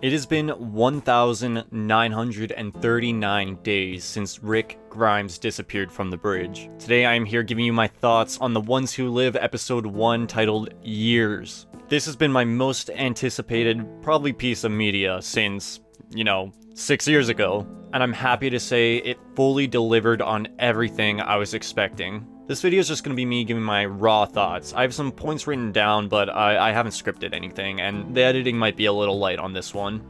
It has been 1,939 days since Rick Grimes disappeared from the bridge. Today I am here giving you my thoughts on The Ones Who Live episode 1 titled Years. This has been my most anticipated, probably piece of media since, 6 years ago. And I'm happy to say it fully delivered on everything I was expecting. This video is just going to be me giving my raw thoughts. I have some points written down, but I haven't scripted anything, and the editing might be a little light on this one.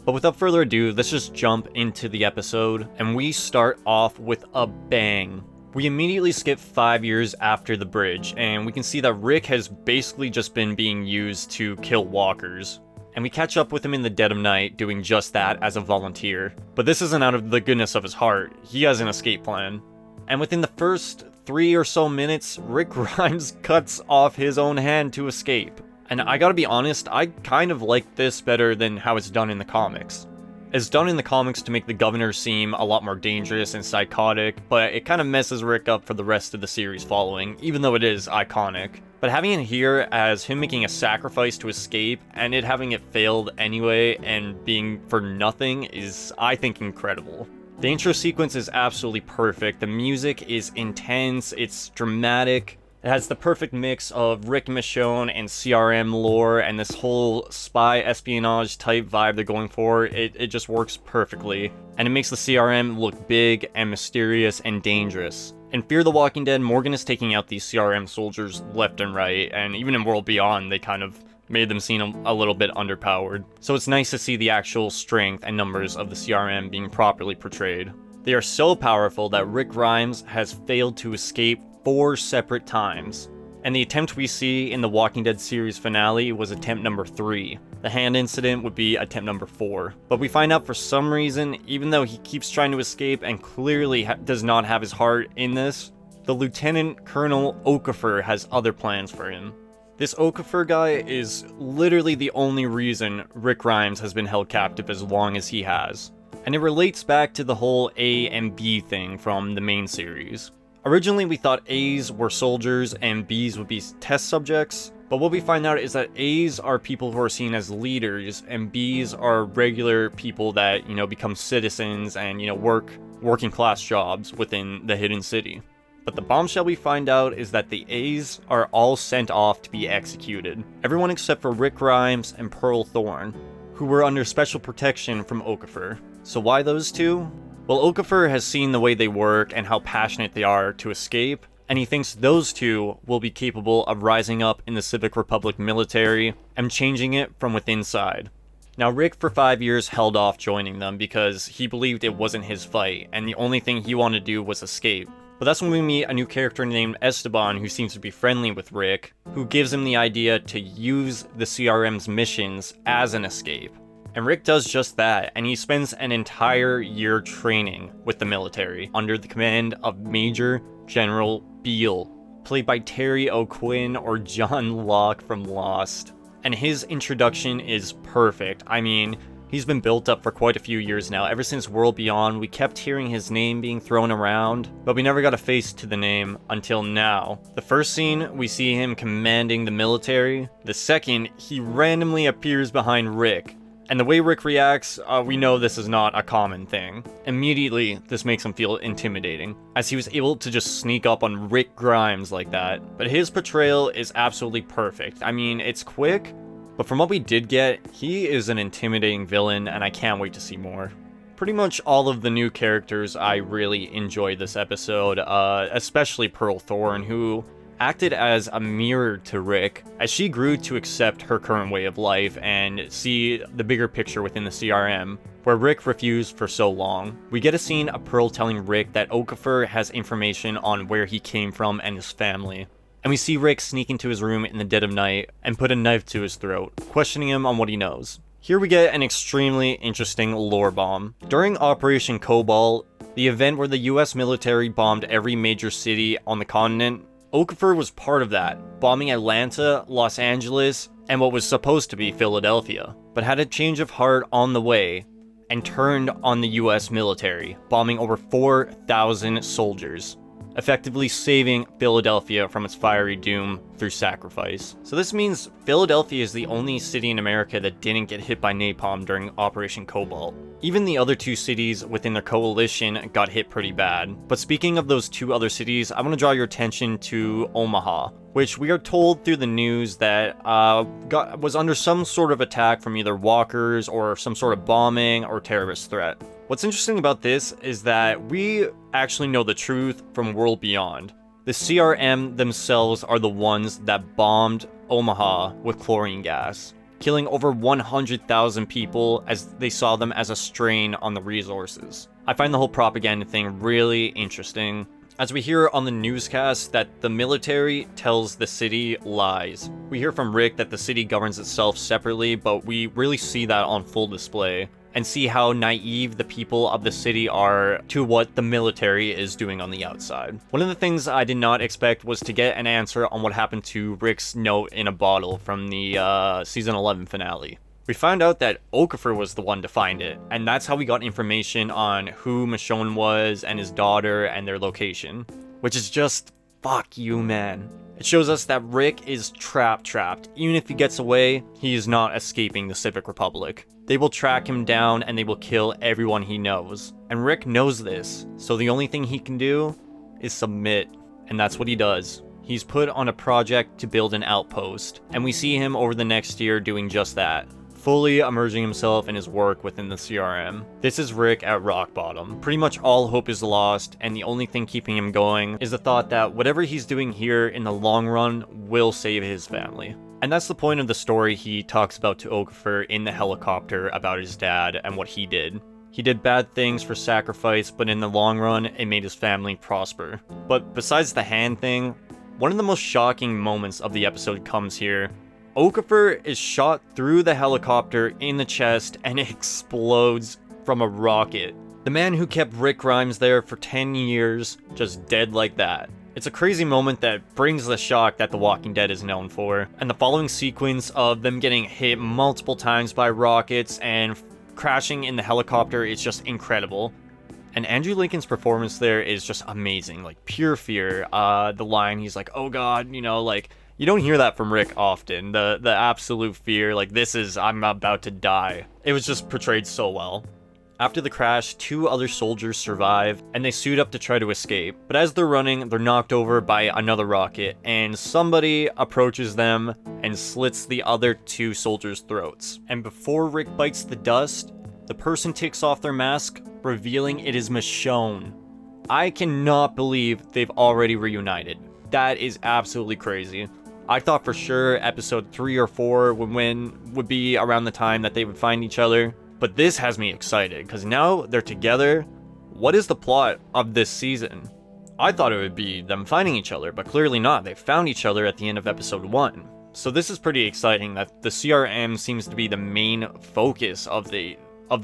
But without further ado, let's just jump into the episode, and we start off with a bang. We immediately skip 5 years after the bridge, and we can see that Rick has basically just been being used to kill walkers. And we catch up with him in the dead of night, doing just that as a volunteer. But this isn't out of the goodness of his heart. He has an escape plan. And within the first 3 or so minutes, Rick Grimes cuts off his own hand to escape. And I gotta be honest, I kind of like this better than how it's done in the comics. It's done in the comics to make the governor seem a lot more dangerous and psychotic, but it kind of messes Rick up for the rest of the series following, even though it is iconic. But having it here as him making a sacrifice to escape, and it having it failed anyway, and being for nothing is, I think, incredible. The intro sequence is absolutely perfect. The music is intense, it's dramatic. It has the perfect mix of Rick and Michonne and CRM lore and this whole spy espionage type vibe they're going for. It just works perfectly. And it makes the CRM look big and mysterious and dangerous. In Fear the Walking Dead, Morgan is taking out these CRM soldiers left and right, and even in World Beyond, they kind of made them seem a little bit underpowered. So it's nice to see the actual strength and numbers of the CRM being properly portrayed. They are so powerful that Rick Grimes has failed to escape 4 separate times. And the attempt we see in the Walking Dead series finale was attempt number 3. The hand incident would be attempt number 4. But we find out for some reason, even though he keeps trying to escape and clearly does not have his heart in this, the Lieutenant Colonel Okafor has other plans for him. This Okafor guy is literally the only reason Rick Grimes has been held captive as long as he has. And it relates back to the whole A and B thing from the main series. Originally we thought A's were soldiers and B's would be test subjects, but what we find out is that A's are people who are seen as leaders and B's are regular people that, become citizens and, working class jobs within the hidden city. But the bombshell we find out is that the A's are all sent off to be executed. Everyone except for Rick Grimes and Pearl Thorne, who were under special protection from Okafor. So why those two? Well, Okafor has seen the way they work and how passionate they are to escape, and he thinks those two will be capable of rising up in the Civic Republic military and changing it from within inside. Now, Rick for 5 years held off joining them because he believed it wasn't his fight, and the only thing he wanted to do was escape. But that's when we meet a new character named Esteban who seems to be friendly with Rick, who gives him the idea to use the CRM's missions as an escape. And Rick does just that, and he spends an entire year training with the military under the command of Major General Beal, played by Terry O'Quinn or John Locke from Lost. And his introduction is perfect. I mean, he's been built up for quite a few years now. Ever since World Beyond, we kept hearing his name being thrown around, but we never got a face to the name until now. The first scene, we see him commanding the military. The second, he randomly appears behind Rick. And the way Rick reacts, we know this is not a common thing. Immediately, this makes him feel intimidating, as he was able to just sneak up on Rick Grimes like that. But his portrayal is absolutely perfect. I mean, it's quick, but from what we did get, he is an intimidating villain, and I can't wait to see more. Pretty much all of the new characters I really enjoyed this episode, especially Pearl Thorne, who acted as a mirror to Rick as she grew to accept her current way of life and see the bigger picture within the CRM, where Rick refused for so long. We get a scene of Pearl telling Rick that Okafor has information on where he came from and his family. And we see Rick sneak into his room in the dead of night and put a knife to his throat, questioning him on what he knows. Here we get an extremely interesting lore bomb. During Operation Cobalt, the event where the US military bombed every major city on the continent, Okafor was part of that, bombing Atlanta, Los Angeles, and what was supposed to be Philadelphia, but had a change of heart on the way and turned on the US military, bombing over 4,000 soldiers. effectively saving Philadelphia from its fiery doom through sacrifice. So this means Philadelphia is the only city in America that didn't get hit by napalm during Operation Cobalt. Even the other two cities within their coalition got hit pretty bad. But speaking of those two other cities, I want to draw your attention to Omaha, which we are told through the news that was under some sort of attack from either walkers or some sort of bombing or terrorist threat. What's interesting about this is that we actually know the truth from World Beyond. The CRM themselves are the ones that bombed Omaha with chlorine gas, killing over 100,000 people as they saw them as a strain on the resources. I find the whole propaganda thing really interesting, as we hear on the newscast that the military tells the city lies. We hear from Rick that the city governs itself separately, but we really see that on full display, and see how naive the people of the city are to what the military is doing on the outside. One of the things I did not expect was to get an answer on what happened to Rick's note in a bottle from the season 11 finale. We found out that Okafor was the one to find it, and that's how we got information on who Michonne was and his daughter and their location, which is just fuck you, man. It shows us that Rick is trapped. Even if he gets away, he is not escaping the Civic Republic. They will track him down and they will kill everyone he knows. And Rick knows this, so the only thing he can do is submit, and that's what he does. He's put on a project to build an outpost, and we see him over the next year doing just that, fully immersing himself in his work within the CRM. This is Rick at rock bottom. Pretty much all hope is lost, and the only thing keeping him going is the thought that whatever he's doing here in the long run will save his family. And that's the point of the story he talks about to Okafor in the helicopter about his dad and what he did. He did bad things for sacrifice, but in the long run, it made his family prosper. But besides the hand thing, one of the most shocking moments of the episode comes here. Okafor is shot through the helicopter in the chest and it explodes from a rocket. The man who kept Rick Grimes there for 10 years, just dead like that. It's a crazy moment that brings the shock that The Walking Dead is known for, and the following sequence of them getting hit multiple times by rockets and crashing in the helicopter is just incredible. And Andrew Lincoln's performance there is just amazing, like pure fear. The line, he's like, oh god, you know, like, you don't hear that from Rick often. The absolute fear, like, I'm about to die. It was just portrayed so well. After the crash, 2 other soldiers survive, and they suit up to try to escape. But as they're running, they're knocked over by another rocket, and somebody approaches them and slits the other 2 soldiers' throats. And before Rick bites the dust, the person takes off their mask, revealing it is Michonne. I cannot believe they've already reunited. That is absolutely crazy. I thought for sure episode 3 or 4 would be around the time that they would find each other. But this has me excited, because now they're together. What is the plot of this season? I thought it would be them finding each other, but clearly not. They found each other at the end of episode 1. So this is pretty exciting that the CRM seems to be the main focus of the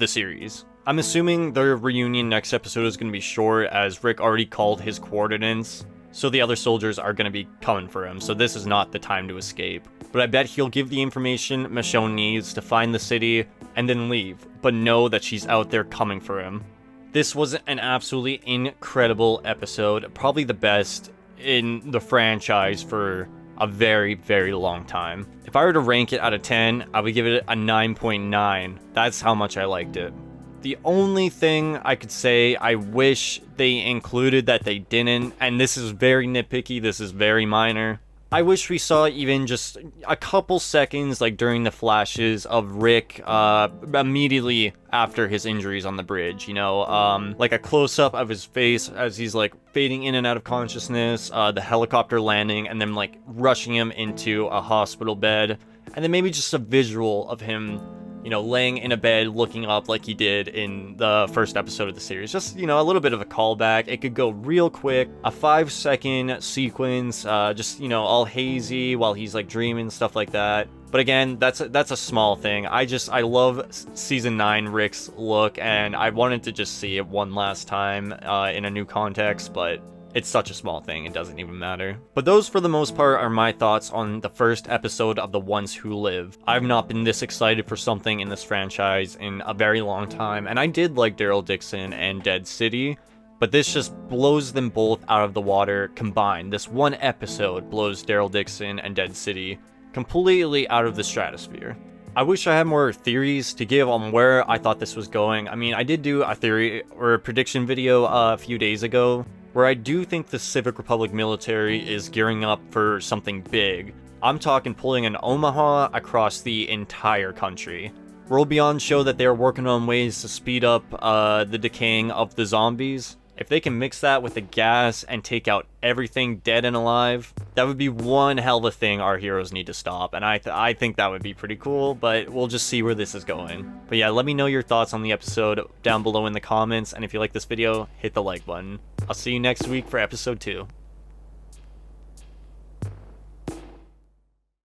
series. I'm assuming their reunion next episode is going to be short, as Rick already called his coordinates. So the other soldiers are going to be coming for him, so this is not the time to escape. But I bet he'll give the information Michonne needs to find the city and then leave, but know that she's out there coming for him. This was an absolutely incredible episode, probably the best in the franchise for a very, very long time. If I were to rank it out of 10, I would give it a 9.9. That's how much I liked it. The only thing I could say I wish they included that they didn't, and this is very nitpicky, this is very minor, I wish we saw even just a couple seconds, like during the flashes of Rick immediately after his injuries on the bridge, you know, like a close-up of his face as he's like fading in and out of consciousness, the helicopter landing, and then like rushing him into a hospital bed, and then maybe just a visual of him, you know, laying in a bed looking up like he did in the first episode of the series. Just, you know, a little bit of a callback. It could go real quick. A 5-second sequence, just, you know, all hazy while he's like dreaming, stuff like that. But again, that's a small thing. I love season 9 Rick's look, and I wanted to just see it one last time in a new context, but it's such a small thing, it doesn't even matter. But those, for the most part, are my thoughts on the first episode of The Ones Who Live. I've not been this excited for something in this franchise in a very long time, and I did like Daryl Dixon and Dead City, But this just blows them both out of the water combined. This one episode blows Daryl Dixon and Dead City completely out of the stratosphere. I wish I had more theories to give on where I thought this was going. I mean, I did do a theory or a prediction video a few days ago where I do think the Civic Republic military is gearing up for something big. I'm talking pulling an Omaha across the entire country. World Beyond show that they are working on ways to speed up the decaying of the zombies. If they can mix that with the gas and take out everything dead and alive, that would be one hell of a thing our heroes need to stop. And I think that would be pretty cool, but we'll just see where this is going. But yeah, let me know your thoughts on the episode down below in the comments. And if you like this video, hit the like button. I'll see you next week for episode 2.